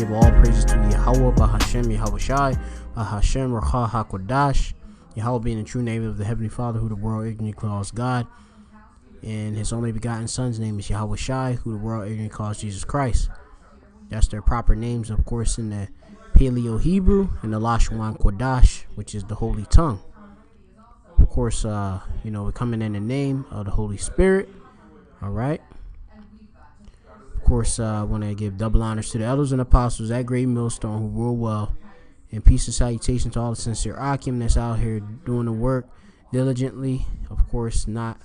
give all praises to Yahweh, Bahashem, Yahweh Shai, Bahashem, Racha HaKodash. Yahweh being the true name of the Heavenly Father, who the world ignorantly calls God. And his only begotten son's name is Yahweh Shai, who the world ignorantly calls Jesus Christ. That's their proper names, of course, in the Paleo Hebrew and the Lashon Kodash, which is the Holy Tongue. Of course, we're coming in the name of the Holy Spirit. All right. Of course, I want to give double honors to the elders and apostles at Great Millstone who rule well. And peace and salutation to all the sincere Akim that's out here doing the work diligently. Of course, not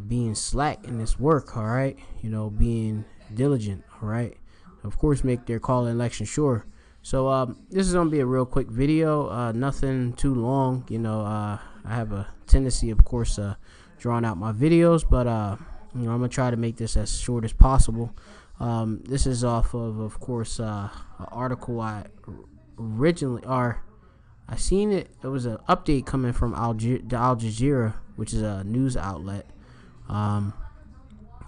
being slack in this work. All right. Being diligent. All right. Of course, make their call and election sure. So this is going to be a real quick video. Nothing too long. I have a tendency, of course, drawing out my videos, but I'm going to try to make this as short as possible. This is off of course, an article I seen it. It was an update coming from Al Jazeera, which is a news outlet,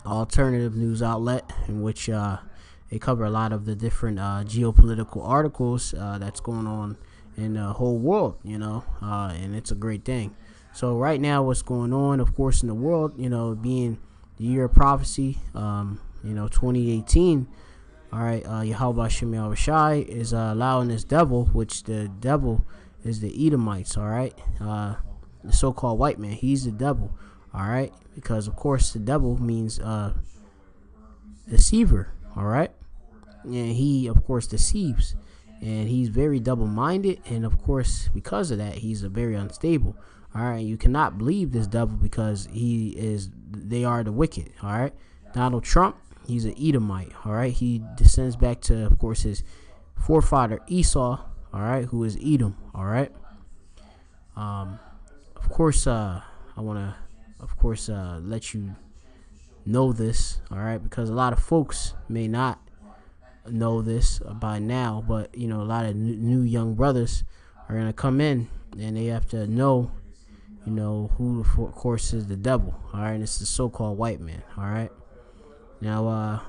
alternative news outlet, in which they cover a lot of the different geopolitical articles that's going on in the whole world, and it's a great thing. So right now, what's going on, of course, in the world, being the year of prophecy, 2018. All right, Yahweh Shem Yahweh Shai is allowing this devil, which the devil is the Edomites. All right, the so-called white man. He's the devil. All right, because of course the devil means deceiver. All right, and he of course deceives, and he's very double-minded, and of course because of that he's a very unstable. All right, you cannot believe this devil because they are the wicked. All right, Donald Trump, he's an Edomite. All right, he descends back to, of course, his forefather Esau. All right, who is Edom. All right. Of course, I want to, of course, let you know this. All right, because a lot of folks may not know this by now, but a lot of new young brothers are gonna come in and they have to know. Who, of course, is the devil. All right, and it's the so-called white man. All right. Now,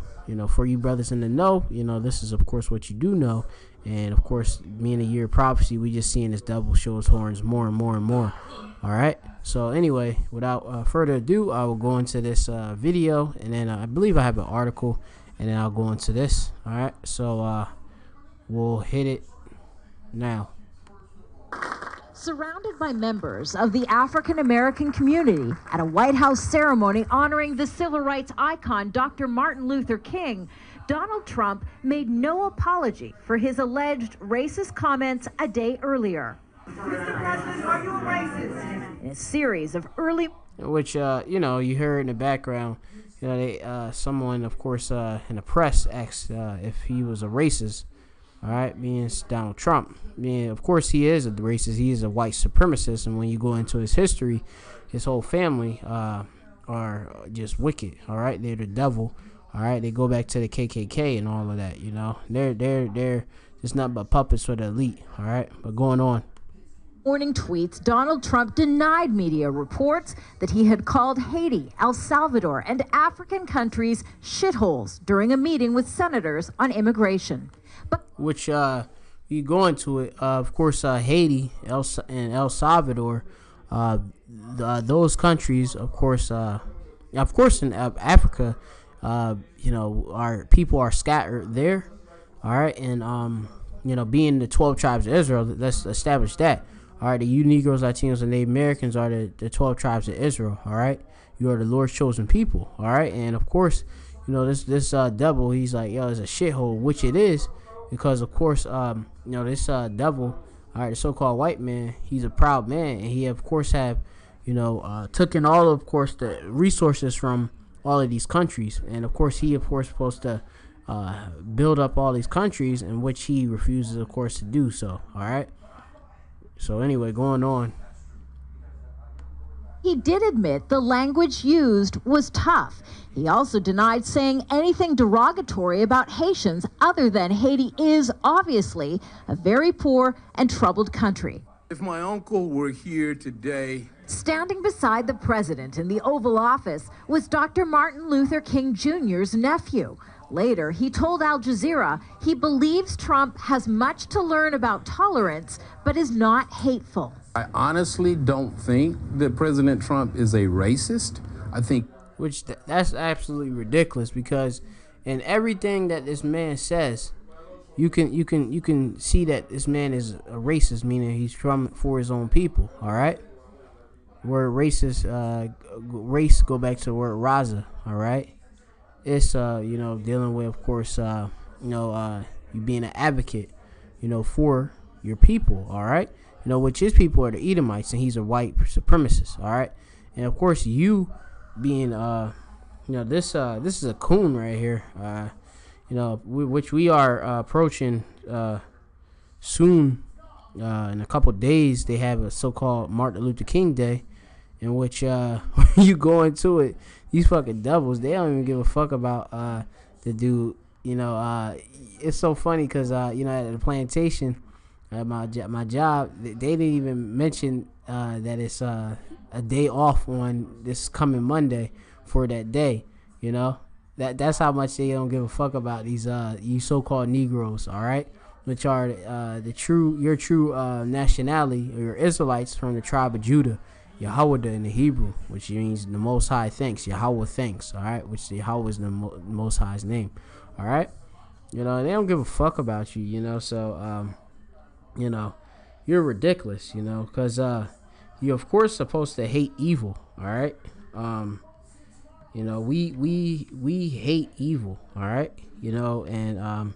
for you brothers in the know, this is, of course, what you do know. And, of course, being a year of prophecy, we just seeing this devil show his horns more and more and more. All right. So, anyway, without further ado, I will go into this video. And then I believe I have an article. And then I'll go into this. All right. So, we'll hit it now. Surrounded by members of the African-American community at a White House ceremony honoring the civil rights icon Dr. Martin Luther King, Donald Trump made no apology for his alleged racist comments a day earlier. Mr. President, are you a racist? In a series of early... Which, you heard in the background, someone, of course, in the press asked if he was a racist. All right, being Donald Trump. Of course, he is a racist. He is a white supremacist. And when you go into his history, his whole family are just wicked. All right, they're the devil. All right, they go back to the KKK and all of that. They're just nothing but puppets for the elite. All right, but going on. Morning tweets, Donald Trump denied media reports that he had called Haiti, El Salvador, and African countries shitholes during a meeting with senators on immigration. Which you go into it, of course, Haiti and El Salvador, those countries, of course in Africa, our people are scattered there. All right, and being the 12 tribes of Israel, let's establish that. All right, you Negroes, Latinos, and Native Americans are the 12 tribes of Israel. All right, you are the Lord's chosen people. All right, and of course, this devil, he's like, it's a shithole, which it is. Because, of course, this devil, all right, the so-called white man, he's a proud man. And he, of course, have, taken all, of course, the resources from all of these countries. And, of course, he, of course, supposed to build up all these countries, in which he refuses, of course, to do so. All right. So, anyway, going on. He did admit the language used was tough. He also denied saying anything derogatory about Haitians other than Haiti is obviously a very poor and troubled country. If my uncle were here today... Standing beside the president in the Oval Office was Dr. Martin Luther King Jr.'s nephew, Later, he told Al Jazeera he believes Trump has much to learn about tolerance, but is not hateful. I honestly don't think that President Trump is a racist. I think, which that's absolutely ridiculous, because in everything that this man says, you can see that this man is a racist, meaning he's for his own people. All right, word racist, race go back to the word raza. All right, it's dealing with, of course, you being an advocate, for your people. All right, which his people are the Edomites, and he's a white supremacist. All right, and of course you being this is a coon right here, which we are approaching soon. In a couple days, they have a so-called Martin Luther King Day, in which when you go into it, these fucking devils, they don't even give a fuck about the dude. It's so funny because at the plantation, at my job, they didn't even mention that it's a day off on this coming Monday for that day. That's how much they don't give a fuck about these you so-called Negroes, all right, which are your true nationality, or your Israelites from the tribe of Judah, Yahweh in the Hebrew, which means the Most High thanks, Yahweh thanks, all right, which Yahweh is the Most High's name, all right. They don't give a fuck about you, so you're ridiculous, because you're of course supposed to hate evil, all right. We hate evil, all right. And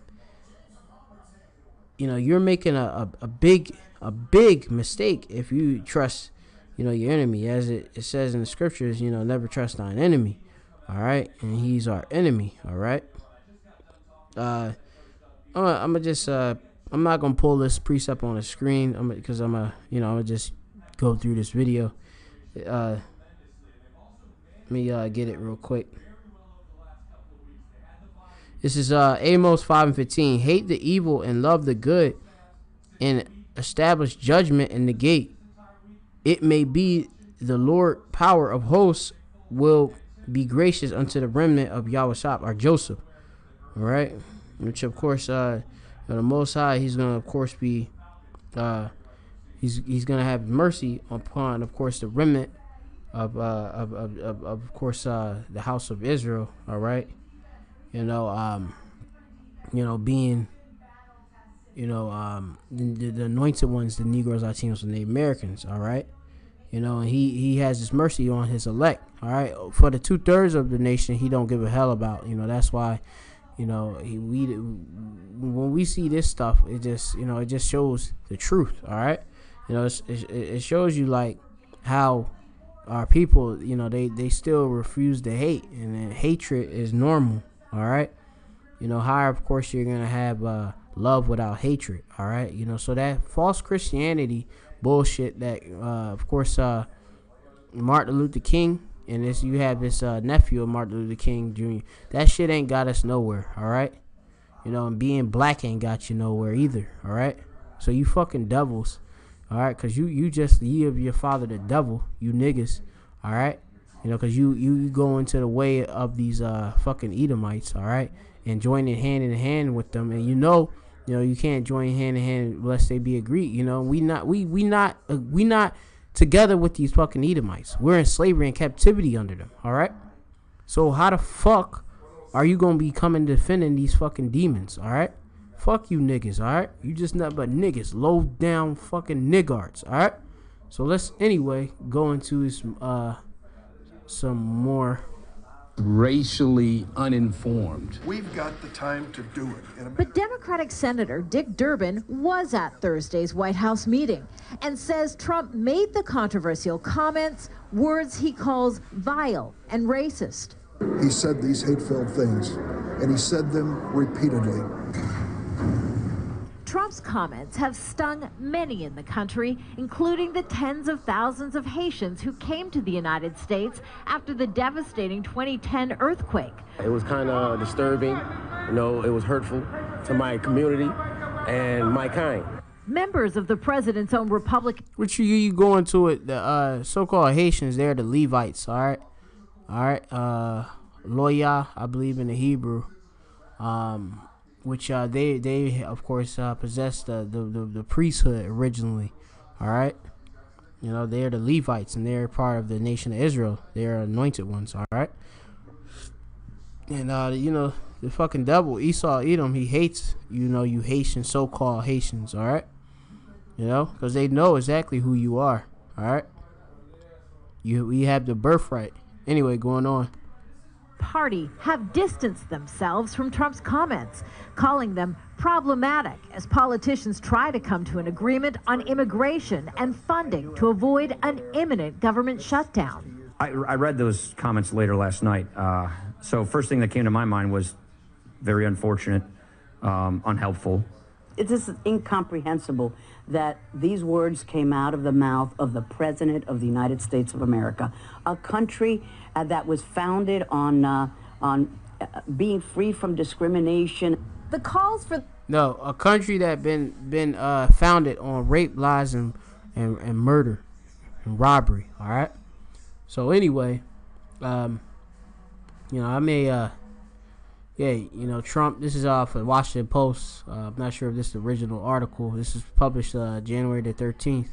you're making a big mistake if you trust, your enemy, as it says in the scriptures. Never trust thine enemy, all right. And he's our enemy, all right. I'm not gonna pull this precept on the screen, because I'm gonna just go through this video. Let me get it real quick. This is Amos 5:15. Hate the evil and love the good, and establish judgment in the gate. It may be the Lord power of hosts will be gracious unto the remnant of Yahushua, or Joseph. All right, which of course the Most High, he's gonna of course be he's gonna have mercy upon, of course, the remnant of course the house of Israel. All right, being the anointed ones, the Negroes, Latinos, and Native Americans. All right, and he has his mercy on his elect. All right, for the 2/3 of the nation, he don't give a hell about. That's why. When we see this stuff, it just shows the truth. All right, it shows you like how our people, they still refuse to hate, and then hatred is normal. All right, how of course you're gonna have love without hatred. All right, so that false Christianity bullshit that of course Martin Luther King. And you have this nephew of Martin Luther King Jr. That shit ain't got us nowhere, all right? And being black ain't got you nowhere either, all right? So you fucking devils, all right? Because you of your father the devil, you niggas, all right? Because you go into the way of these fucking Edomites, all right? And joining hand in hand with them. And you can't join hand in hand unless they be agreed. We not together with these fucking Edomites. We're in slavery and captivity under them, all right? So how the fuck are you going to be coming defending these fucking demons, all right? Fuck you niggas, all right? You just nothing but niggas, low down fucking niggards, all right? So let's anyway go into some more racially uninformed. We've got the time to do it. But Democratic Senator Dick Durbin was at Thursday's White House meeting and says Trump made the controversial comments, words he calls vile and racist. He said these hate-filled things, and he said them repeatedly. Trump's comments have stung many in the country, including the tens of thousands of Haitians who came to the United States after the devastating 2010 earthquake. It was kind of disturbing, it was hurtful to my community and my kind. Members of the president's own Republican... Which you go into it, the so-called Haitians, they're the Levites, all right? All right, Loya, I believe in the Hebrew. which they of course possessed the priesthood originally. All right, you know, they're the Levites and they're part of the nation of Israel. They're anointed ones. All right, and you know, the fucking devil Esau Edom, he hates, you know, you Haitians, so-called Haitians. All right, you know, because they know exactly who you are. All right, we have the birthright. Anyway, going on. Party have distanced themselves from Trump's comments, calling them problematic as politicians try to come to an agreement on immigration and funding to avoid an imminent government shutdown. I read those comments later last night. So first thing that came to my mind was very unfortunate, unhelpful. It's just incomprehensible that these words came out of the mouth of the President of the United States of America, a country that was founded on being free from discrimination. The calls for a country that been founded on rape, lies, and murder and robbery. All right. So anyway, you know, I may you know, Trump, this is off of Washington Post. I'm not sure if this is the original article. This is published January the 13th.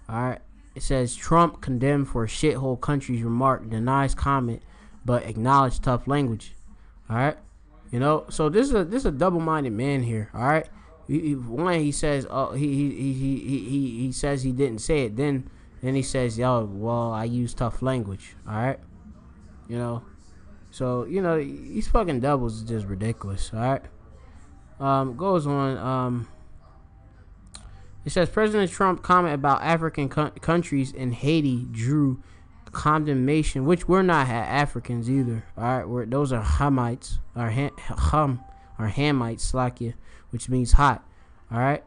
All right. It says Trump condemned for shithole country's remark, denies comment, but acknowledged tough language. All right. You know, so this is a double-minded man here. All right. He says, he says he didn't say it. Then he says, yo, well, I use tough language. All right. You know. So, you know, these fucking devils is just ridiculous, all right? Goes on. It says President Trump comment about African countries and Haiti drew condemnation, which we're not Africans either, all right? Those are Hamites, or Hamites, Slakia, which means hot, all right?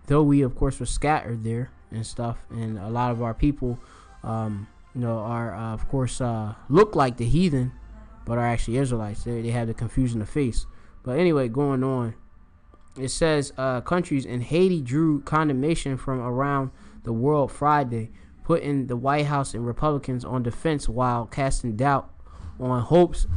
Though we, of course, were scattered there and stuff, and a lot of our people, you know, are, of course, look like the heathen, but are actually Israelites. They have the confusion of face. But anyway, going on. It says countries in Haiti drew condemnation from around the world Friday, putting the White House and Republicans on defense while casting doubt on hopes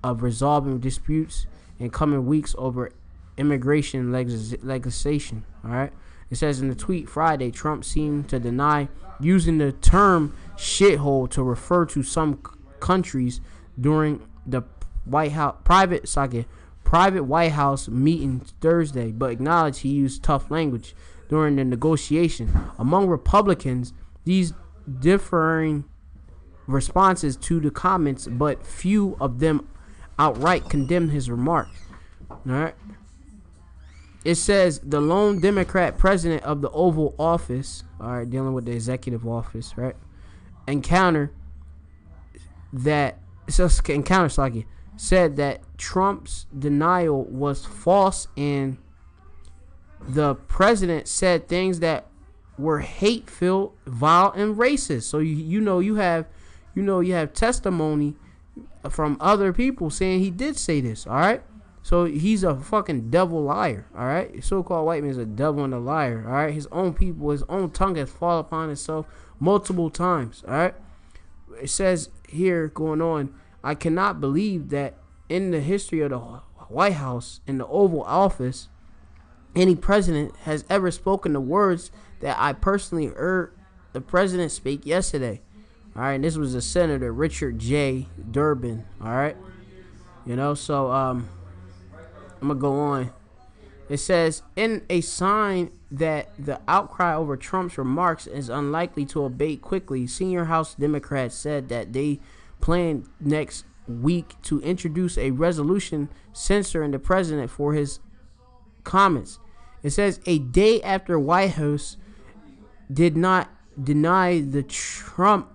of resolving disputes in coming weeks over immigration legislation. All right. It says in the tweet Friday, Trump seemed to deny using the term shithole to refer to some countries during the White House private White House meeting Thursday, but acknowledged he used tough language during the negotiation. Among Republicans, these differing responses to the comments, but few of them outright condemned his remark. All right. It says the lone Democrat president of the Oval Office, all right, dealing with the executive office, right, said that Trump's denial was false, and the president said things that were hate-filled, vile, and racist. So you have testimony from other people saying he did say this. All right. So he's a fucking devil liar. All right. So-called white man is a devil and a liar. All right. His own people, his own tongue has fallen upon itself multiple times. All right. It says here, going on, I cannot believe that in the history of the White House, in the Oval Office, any president has ever spoken the words that I personally heard the president speak yesterday. All right. And this was the Senator Richard J. Durbin. All right. You know, so I'm going to go on. It says, in a sign that the outcry over Trump's remarks is unlikely to abate quickly, senior House Democrats said that they plan next week to introduce a resolution censoring the president for his comments. It says a day after White House did not deny that Trump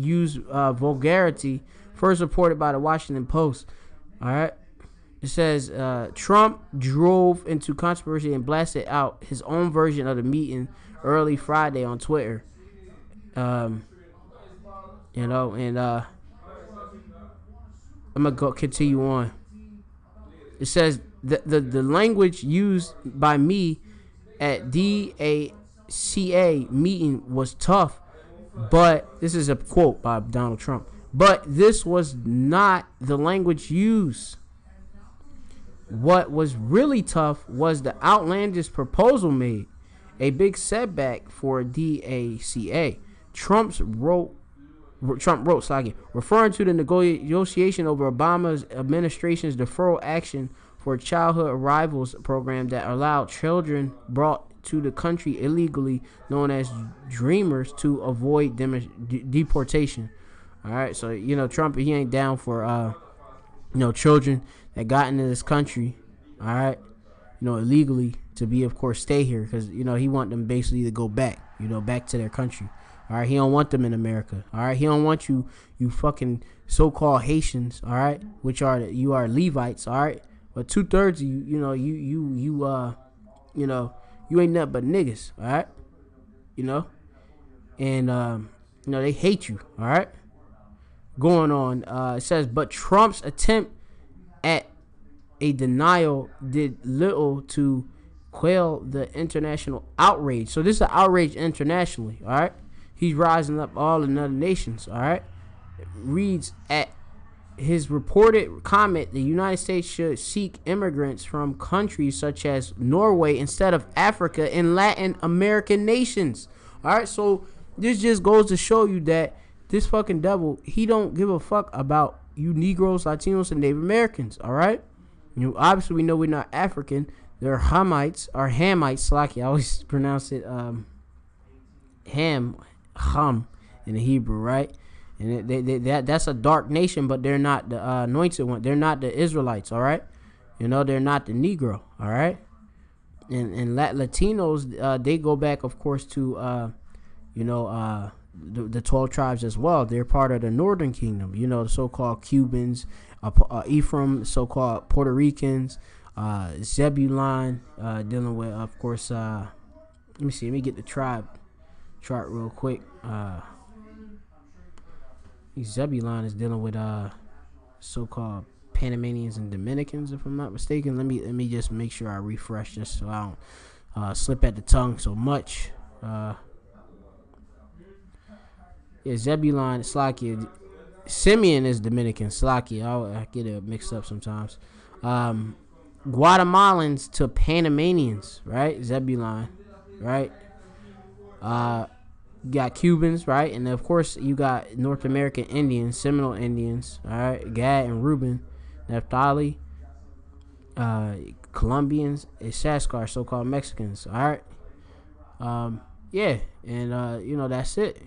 used vulgarity, first reported by the Washington Post. All right. It says Trump drove into controversy and blasted out his own version of the meeting early Friday on Twitter. You know, and I'm gonna continue on. It says the language used by me at DACA meeting was tough, but this is a quote by Donald Trump. But this was not the language used. What was really tough was the outlandish proposal made, a big setback for DACA. Trump wrote, referring to the negotiation over Obama's administration's deferral action for childhood arrivals program that allowed children brought to the country illegally, known as Dreamers, to avoid deportation. All right, so Trump, he ain't down for children that got into this country, all right, illegally, to be, of course, stay here, because he want them basically to go back, back to their country. All right, he don't want them in America. All right, he don't want you fucking so-called Haitians. All right, which you are Levites. All right, but 2/3 of you, you ain't nothing but niggas. All right, and they hate you. All right, going on. It says, but Trump's attempt at a denial did little to quell the international outrage. So this is an outrage internationally. All right. He's rising up all in other nations, all right? Reads at his reported comment, the United States should seek immigrants from countries such as Norway instead of Africa and Latin American nations. All right, so this just goes to show you that this fucking devil, he don't give a fuck about you Negroes, Latinos, and Native Americans, all right? Obviously, we know we're not African. They're Hamites, or Hamites, like I always pronounce it Ham in the Hebrew, right? And that's a dark nation, but they're not the anointed one. They're not the Israelites, all right? They're not the Negro, all right? And Latinos, they go back, of course, to the 12 tribes as well. They're part of the Northern Kingdom. The so-called Cubans, Ephraim, so-called Puerto Ricans, Zebulon, dealing with, of course. Let me get the tribe chart real quick. Zebulon is dealing with so-called Panamanians and Dominicans, if I'm not mistaken. Let me just make sure I refresh just so I don't slip at the tongue so much. Zebulon, Slakia. Simeon is Dominican. Slakia, I get it mixed up sometimes. Guatemalans to Panamanians, right? Zebulon, right? You got Cubans, right? And of course, you got North American Indians, Seminole Indians, all right? Gad and Reuben, Naphtali, Colombians, and Sasquatch, so-called Mexicans, all right? And that's it,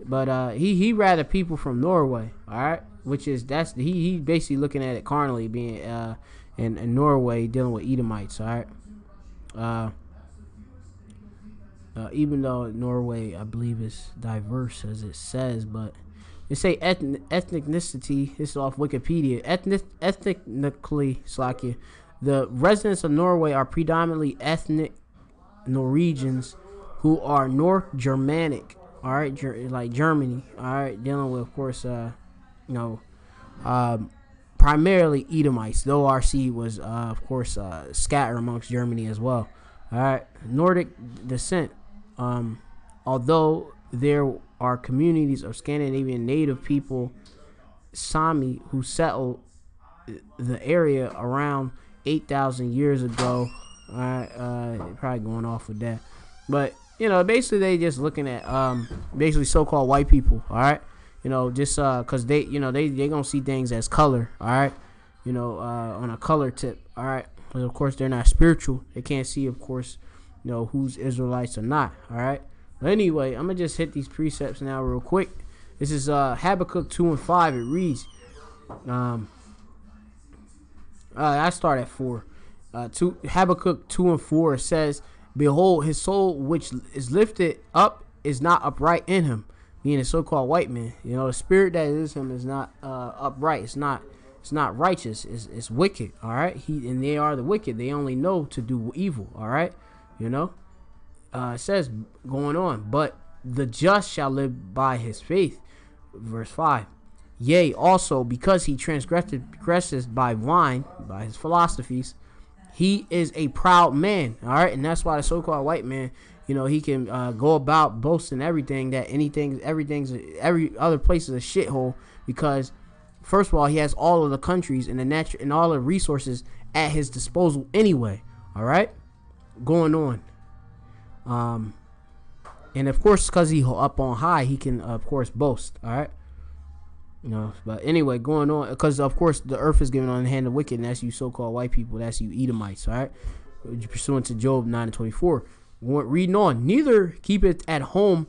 But he rather people from Norway, all right? Which is he basically looking at it carnally, being in Norway dealing with Edomites, all right? Even though Norway, I believe, is diverse as it says, but they say ethnicity. This is off Wikipedia. Ethnically, Slakia, the residents of Norway are predominantly ethnic Norwegians who are North Germanic. All right, like Germany. All right, dealing with, of course, primarily Edomites. The ORC was, of course, scattered amongst Germany as well. All right, Nordic descent. Although there are communities of Scandinavian native people, Sami, who settled the area around 8,000 years ago. All right, probably going off with that, but basically they just looking at basically so-called white people. All right, just because they gonna see things as color. All right, on a color tip. All right, but of course they're not spiritual. They can't see, of course, who's Israelites or not. All right, but anyway, I'm gonna just hit these precepts now real quick. This is Habakkuk 2:5. It reads, I start at 4. Habakkuk 2:4 says, behold, his soul which is lifted up is not upright in him, meaning a so-called white man. The spirit that is him is not upright. It's not righteous. It's wicked. All right, and they are the wicked. They only know to do evil. All right, it says going on, but the just shall live by his faith. Verse 5. Yea, also because he transgresses by wine, by his philosophies, he is a proud man. All right, and that's why the so-called white man, he can go about boasting every other place is a shithole, because first of all, he has all of the countries and the natural and all the resources at his disposal anyway. All right, going on. And of course, because he up on high, he can of course boast. All right. But anyway, going on, because of course the earth is given on the hand of wicked, and that's you so-called white people, that's you Edomites, all right? Pursuant to Job 9:24. Reading on, neither keepeth at home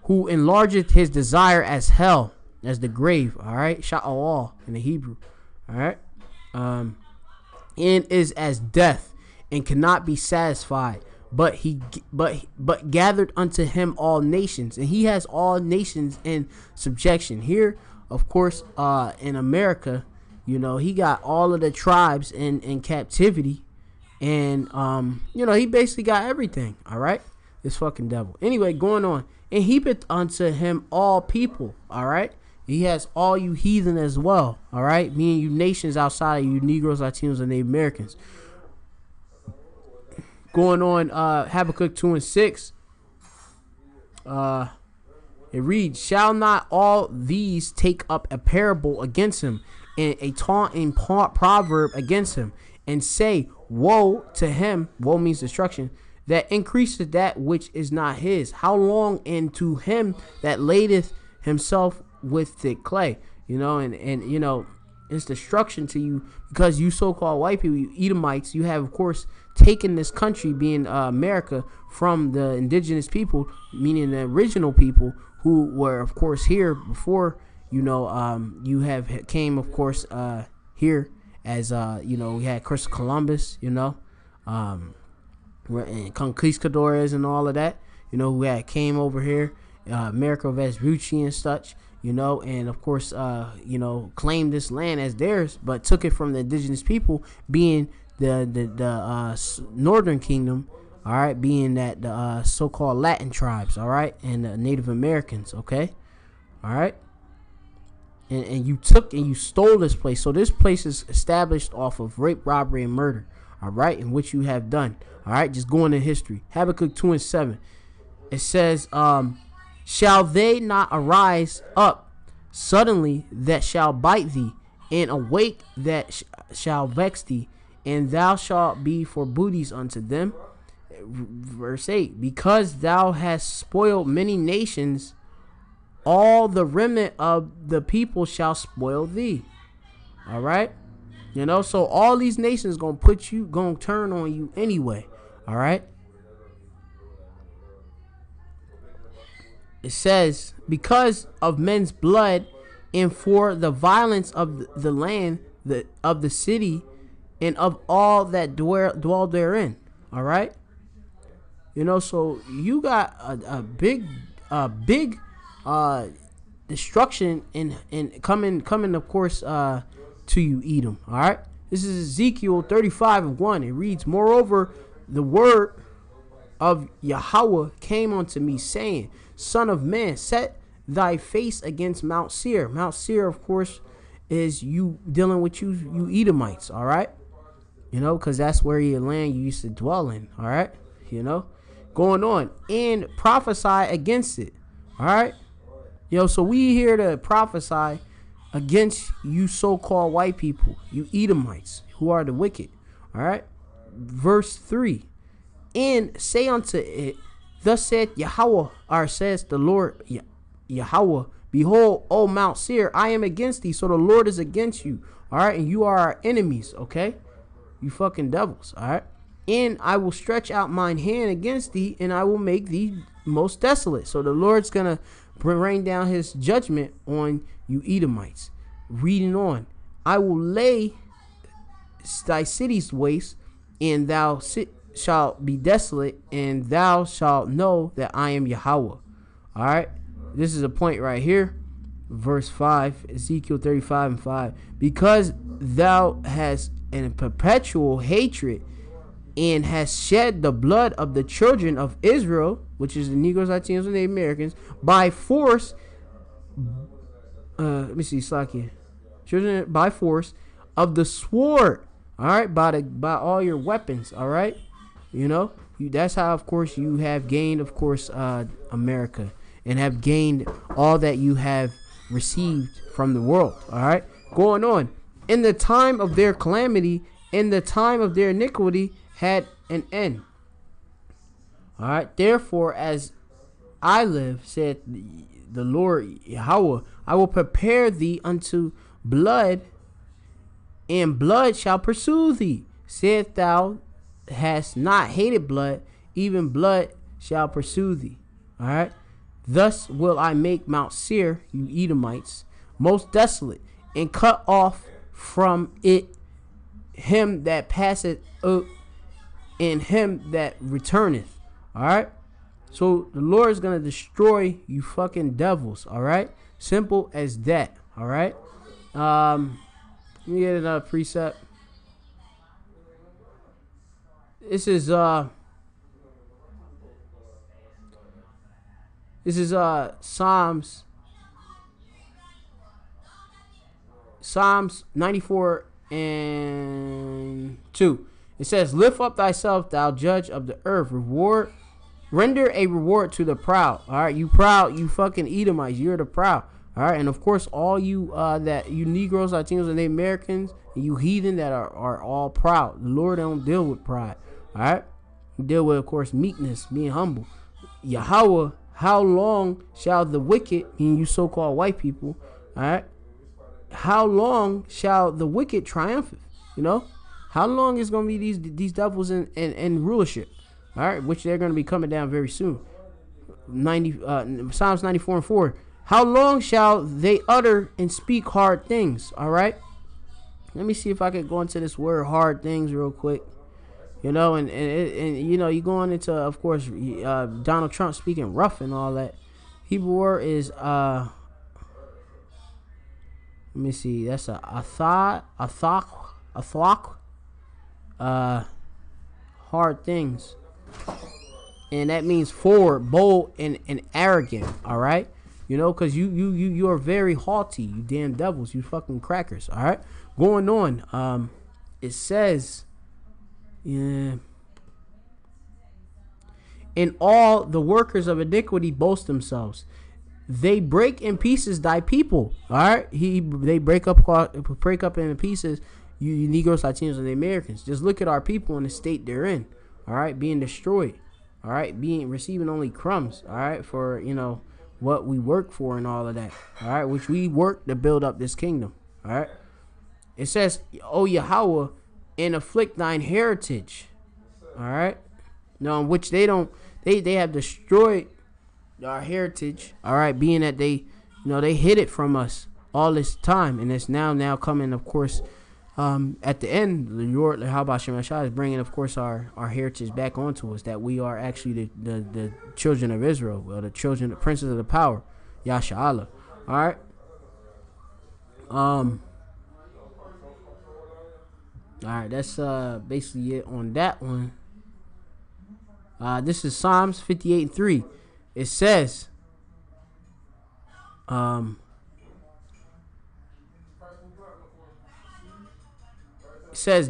who enlargeth his desire as hell, as the grave, all right? Sha'al in the Hebrew, all right? And is as death, and cannot be satisfied. But gathered unto him all nations, and he has all nations in subjection. Here, of course, in America, he got all of the tribes in captivity, and he basically got everything. All right, this fucking devil. Anyway, going on, and heapeth unto him all people. All right, he has all you heathen as well. All right, meaning you nations outside of you Negroes, Latinos, and Native Americans. Going on, Habakkuk 2:6. It reads, shall not all these take up a parable against him, and a taunting proverb against him, and say, woe to him, woe means destruction, that increaseth that which is not his. How long? And to him that ladeth himself with thick clay. It's destruction to you, because you so-called white people, you Edomites, you have, of course, taken this country, being America, from the indigenous people, meaning the original people, who were, of course, here before, you have came, of course, here as, we had Chris Columbus, and conquistadors and all of that, who had came over here, America Vespucci and such, and of course, claimed this land as theirs, but took it from the indigenous people, being the Northern Kingdom, all right, being that the so-called Latin tribes, all right, and the Native Americans, okay, all right, and you took and you stole this place. So this place is established off of rape, robbery, and murder, all right, in which you have done, all right. Just going to history. Habakkuk 2:7. It says, shall they not arise up suddenly that shall bite thee, and awake that shall vex thee, and thou shalt be for booties unto them? Verse 8, because thou hast spoiled many nations, all the remnant of the people shall spoil thee. All right, so all these nations gonna turn on you anyway. All right. It says, because of men's blood, and for the violence of the land, of the city, and of all that dwell therein. All right. So you got a big destruction in coming, of course, to you, Edom. All right. This is Ezekiel 35:1. It reads, moreover, the word of Yahweh came unto me, saying, son of man, set thy face against Mount Seir. Mount Seir, of course, is you dealing with you Edomites, all right? Because that's where your land you used to dwell in, all right? Going on, and prophesy against it, all right? So we here to prophesy against you so-called white people, you Edomites, who are the wicked, all right? Verse 3, and say unto it, thus saith Yahweh, or says the Lord Yahweh, behold, O Mount Seir, I am against thee. So the Lord is against you, all right? And you are our enemies, okay? You fucking devils, all right? And I will stretch out mine hand against thee, and I will make thee most desolate. So the Lord's going to rain down his judgment on you Edomites. Reading on, I will lay thy cities waste, and thou shalt be desolate, and thou shalt know that I am Yahweh. All right, this is a point right here. Verse 5, Ezekiel 35:5. Because thou hast a perpetual hatred, and hast shed the blood of the children of Israel, which is the Negroes, Latinos, and Native Americans, by force. Let me see, Slakia. Children by force of the sword. All right, by all your weapons. All right, that's how, of course, you have gained, of course, America, and have gained all that you have received from the world. All right, Going on. In the time of their calamity, in the time of their iniquity had an end. All right. Therefore, as I live, said the Lord Yahweh, I will prepare thee unto blood, and blood shall pursue thee. Saith thou hast not hated blood, even blood shall pursue thee. All right. Thus will I make Mount Seir, you Edomites, most desolate, and cut off from it him that passeth up, and him that returneth. All right. So the Lord is gonna destroy you fucking devils. All right. Simple as that. All right. Let me get another precept. This is Psalms 94 and 2. It says, lift up thyself, thou judge of the earth, render a reward to the proud. All right, you proud, you fucking Edomites, you're the proud. All right, and of course, all you you Negroes, Latinos, and Native Americans, and you heathen that are all proud. The Lord don't deal with pride. All right, he deal with, of course, meekness, being humble. Yahweh, how long shall the wicked, meaning you so-called white people, all right, how long shall the wicked triumph? You know, how long is going to be these devils in rulership? All right, which they're going to be coming down very soon. Psalms 94 and 4. How long shall they utter and speak hard things? All right. Let me see if I could go into this word hard things real quick. You know, and you know, you going into, of course, Donald Trump speaking rough and all that. Hebrew word is let me see. That's a hard things, and that means forward, bold, and arrogant. All right, you know, because you are very haughty. You damn devils. You fucking crackers. All right, going on. It says, yeah. And all the workers of iniquity boast themselves. They break in pieces thy people. All right, they break up into pieces. You Negroes, Latinos, and the Americans. Just look at our people in the state they're in. All right, being destroyed. All right, receiving only crumbs. All right, for what we work for and all of that. All right, which we work to build up this kingdom. All right, it says, "O Yahweh, and afflict thine heritage." All right, no, which they have destroyed our heritage. All right, being that they hid it from us all this time, and it's now coming, of course, at the end. The Lord, how about Shemashah, is bringing, of course, our heritage back onto us, that we are actually the children of Israel, or the princes of the power, Yasha Allah. All right. All right, that's basically it on that one. This is Psalms 58 and 3. It says, the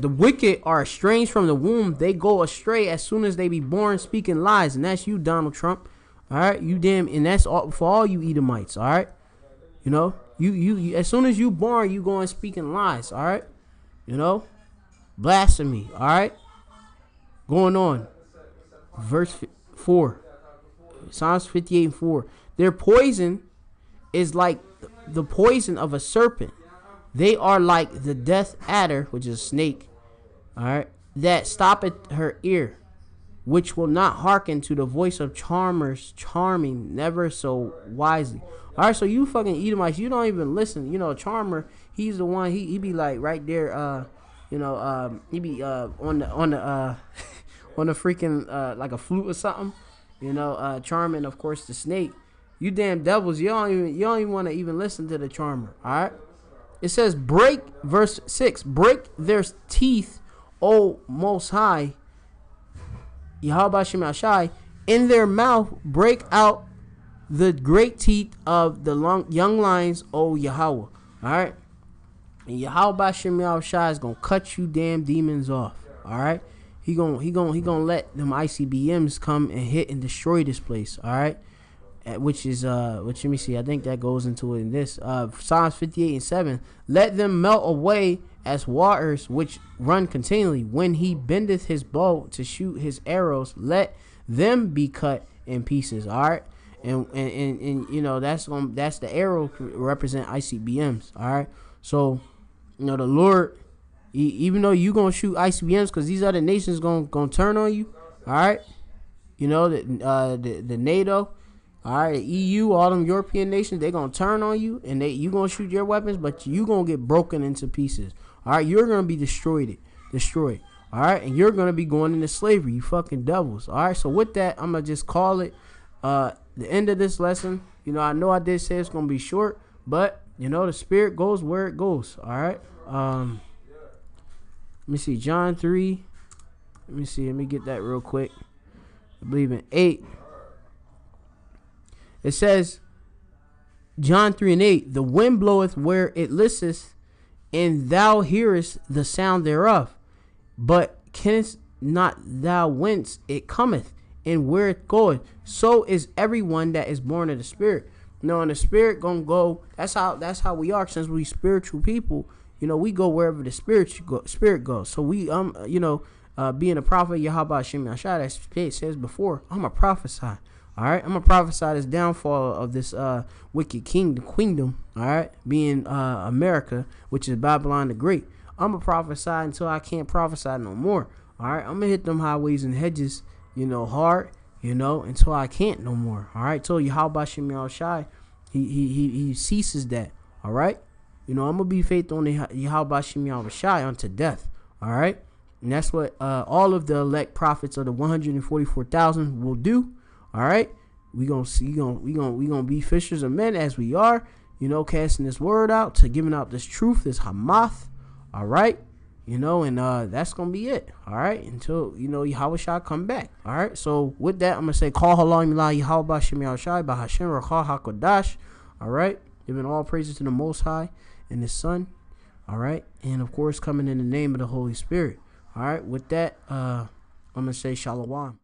wicked are estranged from the womb. They go astray as soon as they be born, speaking lies. And that's you, Donald Trump. All right, you damn, and that's all for all you Edomites. All right, you know, you as soon as you born, you going speaking lies. All right, you know, blasphemy. All right, going on. Verse 4. Psalms 58 and 4. Their poison is like the poison of a serpent. They are like the death adder, which is a snake, all right, that stoppeth her ear, which will not hearken to the voice of charmers, charming never so wisely. All right, so you fucking Edomites, you don't even listen. You know, charmer, he's the one. He be like right there. He be on the on the freaking like a flute or something. You know, charming, of course, the snake. You damn devils, you don't even want to even listen to the charmer. All right. It says, break, verse 6, break their teeth, O Most High, Yahweh Shemashai, in their mouth break out the great teeth of the young lions, O Yahweh. All right. And Yahweh Shemashai is going to cut you damn demons off. All right. He gonna let them ICBMs come and hit and destroy this place. All right. which is which let me see, I think that goes into it in this Psalms 58:7. Let them melt away as waters which run continually. When he bendeth his bow to shoot his arrows, let them be cut in pieces. All right, and you know, that's the arrow represent ICBMs. All right, so you know the Lord, even though you gonna shoot ICBMs because these other nations gonna turn on you. All right, you know the NATO. All right, the EU, all them European nations, they gonna turn on you, and you gonna shoot your weapons, but you gonna get broken into pieces. All right, you're gonna be destroyed. All right, and you're gonna be going into slavery, you fucking devils. All right, so with that, I'm gonna just call it the end of this lesson. You know I did say it's gonna be short, but you know the spirit goes where it goes. All right, let me see, John 3. Let me get that real quick. I believe in 8. It says, John 3:8, the wind bloweth where it listeth, and thou hearest the sound thereof, but canst not thou whence it cometh, and where it goeth. So is everyone that is born of the Spirit. You know, and the Spirit gonna go. That's how we are, since we spiritual people. You know, we go wherever the Spirit goes. So we you know, being a prophet, Yahweh Shem Yashai, that says before, I'm a prophesy. All right, I'm gonna prophesy this downfall of this wicked kingdom. All right, being America, which is Babylon the Great. I'm gonna prophesy until I can't prophesy no more. All right, I'm gonna hit them highways and hedges, you know, hard, you know, until I can't no more. All right, so Yahweh Shem Yashai, he ceases that. All right, you know, I'm gonna be faithful on Yahweh Shem Yashai unto death. All right, and that's what all of the elect prophets of the 144,000 will do. All right, we gonna be fishers of men as we are, you know, casting this word out, to giving out this truth, this hamath. All right, you know, and that's gonna be it. All right, until you know Yahweh shall come back. All right, so with that, I'm gonna say call halam Yahweh Shem Yashai by Hashem Rakha HaKodash. All right, giving all praises to the Most High and His Son. All right, and of course coming in the name of the Holy Spirit. All right, with that, I'm gonna say shalom.